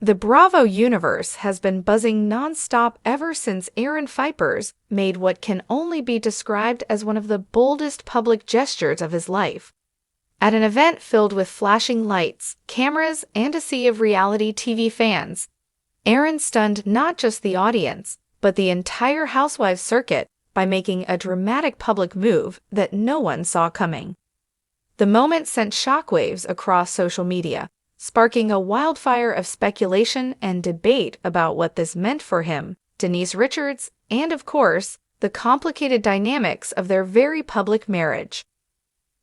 The Bravo universe has been buzzing nonstop ever since Aaron Phypers made what can only be described as one of the boldest public gestures of his life. At an event filled with flashing lights, cameras, and a sea of reality TV fans, Aaron stunned not just the audience, but the entire Housewives circuit by making a dramatic public move that no one saw coming. The moment sent shockwaves across social media, sparking a wildfire of speculation and debate about what this meant for him, Denise Richards, and of course, the complicated dynamics of their very public marriage.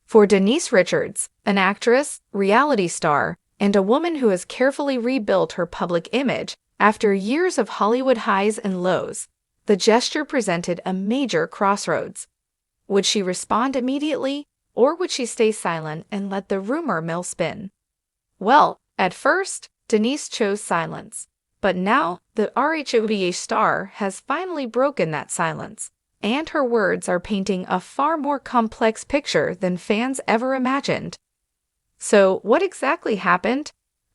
For Denise Richards, an actress, reality star, and a woman who has carefully rebuilt her public image after years of Hollywood highs and lows, the gesture presented a major crossroads. Would she respond immediately, or would she stay silent and let the rumor mill spin? Well, at first, Denise chose silence, but now the RHOBA star has finally broken that silence, and her words are painting a far more complex picture than fans ever imagined. So, what exactly happened?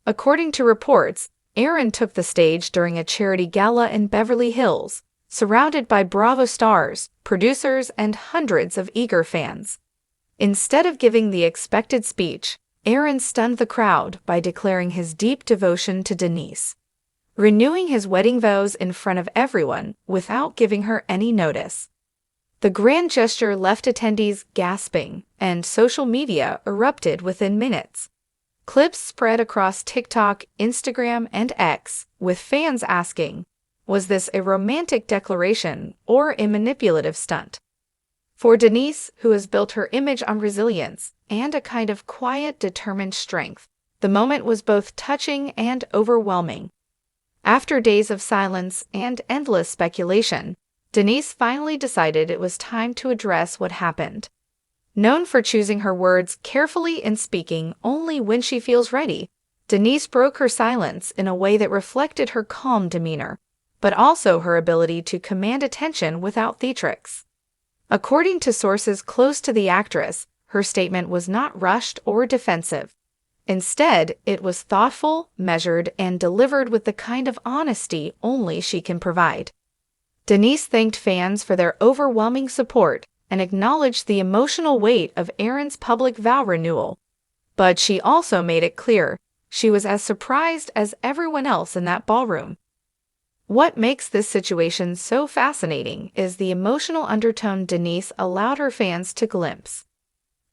According to reports, Aaron took the stage during a charity gala in Beverly Hills, surrounded by Bravo stars, producers, and hundreds of eager fans. Instead of giving the expected speech, Aaron stunned the crowd by declaring his deep devotion to Denise, renewing his wedding vows in front of everyone without giving her any notice. The grand gesture left attendees gasping, and social media erupted within minutes. Clips spread across TikTok, Instagram, and X, with fans asking, was this a romantic declaration or a manipulative stunt? For Denise, who has built her image on resilience and a kind of quiet, determined strength, the moment was both touching and overwhelming. After days of silence and endless speculation, Denise finally decided it was time to address what happened. Known for choosing her words carefully and speaking only when she feels ready, Denise broke her silence in a way that reflected her calm demeanor, but also her ability to command attention without theatrics. According to sources close to the actress, her statement was not rushed or defensive. Instead, it was thoughtful, measured, and delivered with the kind of honesty only she can provide. Denise thanked fans for their overwhelming support and acknowledged the emotional weight of Aaron's public vow renewal. But she also made it clear she was as surprised as everyone else in that ballroom. What makes this situation so fascinating is the emotional undertone Denise allowed her fans to glimpse.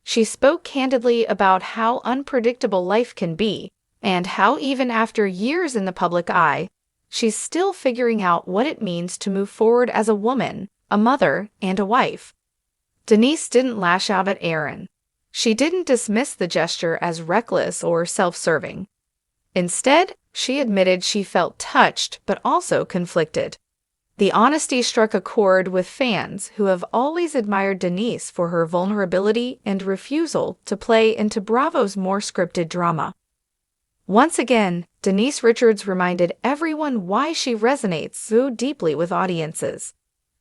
She spoke candidly about how unpredictable life can be, and how even after years in the public eye, she's still figuring out what it means to move forward as a woman, a mother, and a wife. Denise didn't lash out at Aaron. She didn't dismiss the gesture as reckless or self-serving. Instead, she admitted she felt touched but also conflicted. The honesty struck a chord with fans who have always admired Denise for her vulnerability and refusal to play into Bravo's more scripted drama. Once again, Denise Richards reminded everyone why she resonates so deeply with audiences.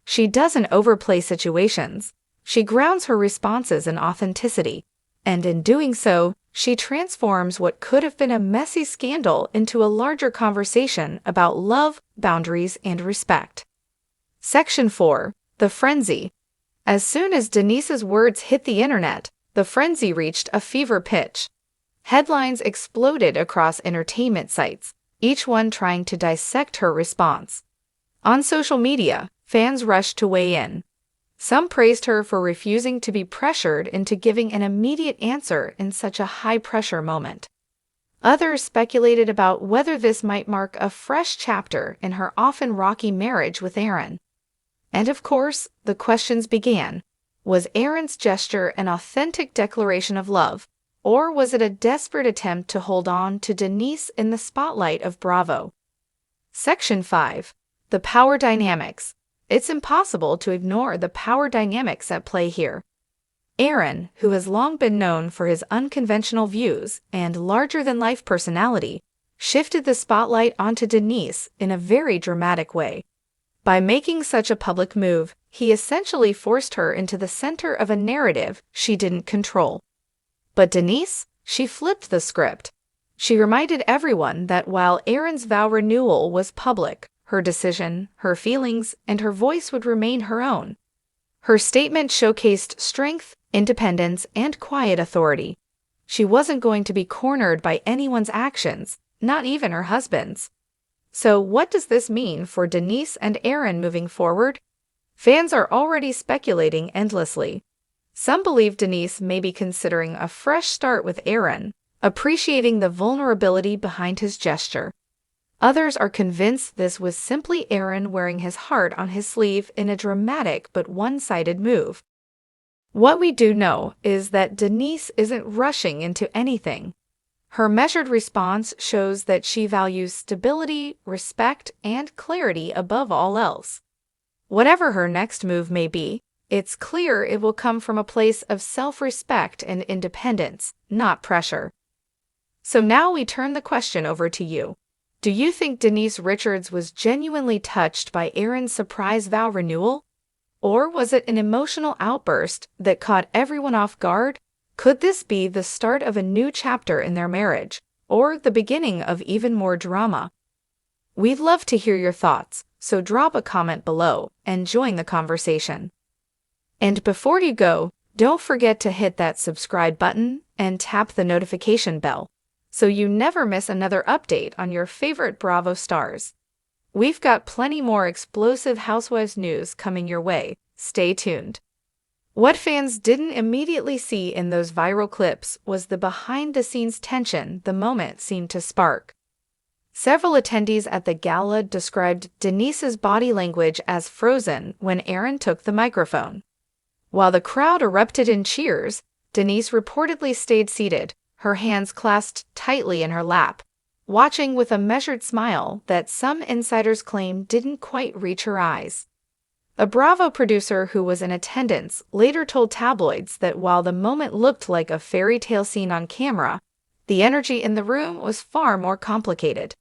She doesn't overplay situations. She grounds her responses in authenticity, and in doing so, she transforms what could have been a messy scandal into a larger conversation about love, boundaries, and respect. Section 4. The Frenzy. As soon as Denise's words hit the internet, the frenzy reached a fever pitch. Headlines exploded across entertainment sites, each one trying to dissect her response. On social media, fans rushed to weigh in. Some praised her for refusing to be pressured into giving an immediate answer in such a high-pressure moment. Others speculated about whether this might mark a fresh chapter in her often rocky marriage with Aaron. And of course, the questions began. Was Aaron's gesture an authentic declaration of love, or was it a desperate attempt to hold on to Denise in the spotlight of Bravo? Section 5. The Power Dynamics. It's impossible to ignore the power dynamics at play here. Aaron, who has long been known for his unconventional views and larger-than-life personality, shifted the spotlight onto Denise in a very dramatic way. By making such a public move, he essentially forced her into the center of a narrative she didn't control. But Denise, she flipped the script. She reminded everyone that while Aaron's vow renewal was public, her decision, her feelings, and her voice would remain her own. Her statement showcased strength, independence, and quiet authority. She wasn't going to be cornered by anyone's actions, not even her husband's. So what does this mean for Denise and Aaron moving forward? Fans are already speculating endlessly. Some believe Denise may be considering a fresh start with Aaron, appreciating the vulnerability behind his gesture. Others are convinced this was simply Aaron wearing his heart on his sleeve in a dramatic but one-sided move. What we do know is that Denise isn't rushing into anything. Her measured response shows that she values stability, respect, and clarity above all else. Whatever her next move may be, it's clear it will come from a place of self-respect and independence, not pressure. So now we turn the question over to you. Do you think Denise Richards was genuinely touched by Aaron's surprise vow renewal? Or was it an emotional outburst that caught everyone off guard? Could this be the start of a new chapter in their marriage, or the beginning of even more drama? We'd love to hear your thoughts, so drop a comment below and join the conversation. And before you go, don't forget to hit that subscribe button and tap the notification bell, so you never miss another update on your favorite Bravo stars. We've got plenty more explosive Housewives news coming your way. Stay tuned. What fans didn't immediately see in those viral clips was the behind-the-scenes tension the moment seemed to spark. Several attendees at the gala described Denise's body language as frozen when Aaron took the microphone. While the crowd erupted in cheers, Denise reportedly stayed seated, her hands clasped tightly in her lap, watching with a measured smile that some insiders claim didn't quite reach her eyes. A Bravo producer who was in attendance later told tabloids that while the moment looked like a fairy tale scene on camera, the energy in the room was far more complicated.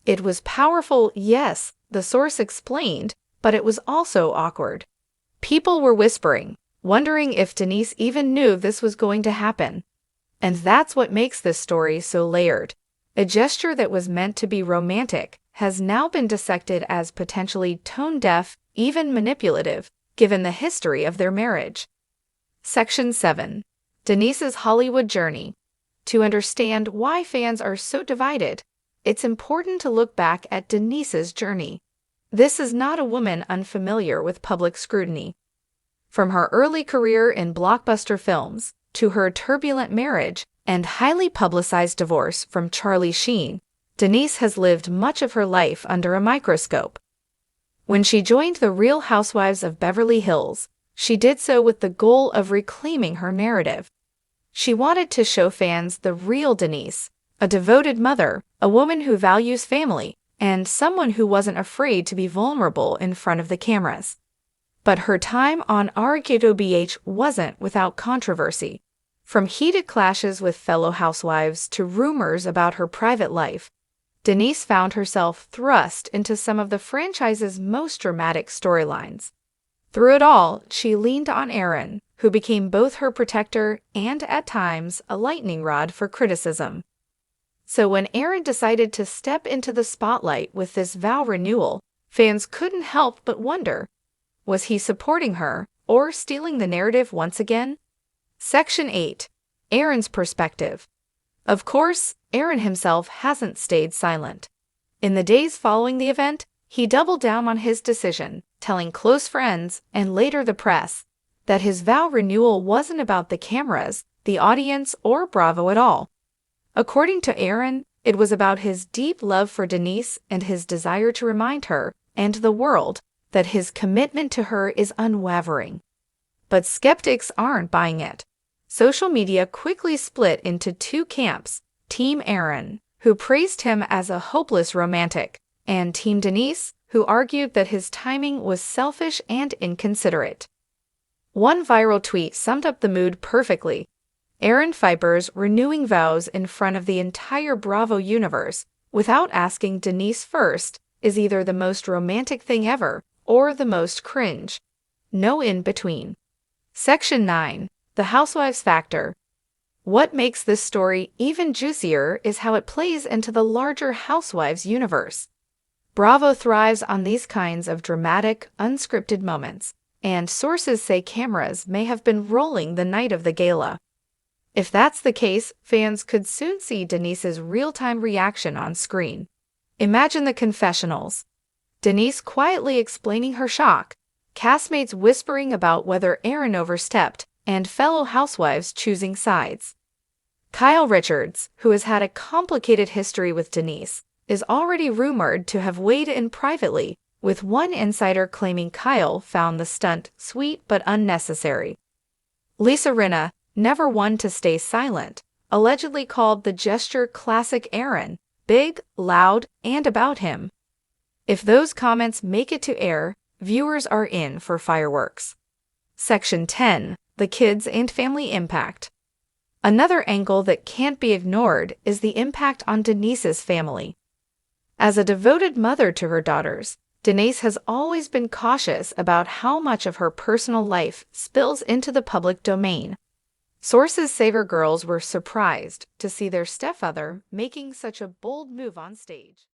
It was powerful, yes, the source explained, but it was also awkward. People were whispering, wondering if Denise even knew this was going to happen. And that's what makes this story so layered. A gesture that was meant to be romantic has now been dissected as potentially tone-deaf, even manipulative, given the history of their marriage. Section 7. Denise's Hollywood Journey. To understand why fans are so divided, it's important to look back at Denise's journey. This is not a woman unfamiliar with public scrutiny. From her early career in blockbuster films, to her turbulent marriage and highly publicized divorce from Charlie Sheen, Denise has lived much of her life under a microscope. When she joined the Real Housewives of Beverly Hills, she did so with the goal of reclaiming her narrative. She wanted to show fans the real Denise, a devoted mother, a woman who values family, and someone who wasn't afraid to be vulnerable in front of the cameras. But her time on RKOBH wasn't without controversy. From heated clashes with fellow housewives to rumors about her private life, Denise found herself thrust into some of the franchise's most dramatic storylines. Through it all, she leaned on Aaron, who became both her protector and, at times, a lightning rod for criticism. So when Aaron decided to step into the spotlight with this vow renewal, fans couldn't help but wonder, was he supporting her or stealing the narrative once again? Section 8. Aaron's perspective. Of course, Aaron himself hasn't stayed silent. In the days following the event, he doubled down on his decision, telling close friends and later the press that his vow renewal wasn't about the cameras, the audience, or Bravo at all. According to Aaron, it was about his deep love for Denise and his desire to remind her and the world that his commitment to her is unwavering. But skeptics aren't buying it. Social media quickly split into two camps: Team Aaron, who praised him as a hopeless romantic, and Team Denise, who argued that his timing was selfish and inconsiderate. One viral tweet summed up the mood perfectly. Aaron Phypers renewing vows in front of the entire Bravo universe without asking Denise first is either the most romantic thing ever or the most cringe. No in between. Section 9. The Housewives Factor. What makes this story even juicier is how it plays into the larger Housewives universe. Bravo thrives on these kinds of dramatic, unscripted moments, and sources say cameras may have been rolling the night of the gala. If that's the case, fans could soon see Denise's real-time reaction on screen. Imagine the confessionals. Denise quietly explaining her shock, castmates whispering about whether Aaron overstepped, and fellow housewives choosing sides. Kyle Richards, who has had a complicated history with Denise, is already rumored to have weighed in privately, with one insider claiming Kyle found the stunt sweet but unnecessary. Lisa Rinna, never one to stay silent, allegedly called the gesture classic Aaron, big, loud, and about him. If those comments make it to air, viewers are in for fireworks. Section 10. The Kids and Family Impact. Another angle that can't be ignored is the impact on Denise's family. As a devoted mother to her daughters, Denise has always been cautious about how much of her personal life spills into the public domain. Sources say her girls were surprised to see their stepfather making such a bold move on stage.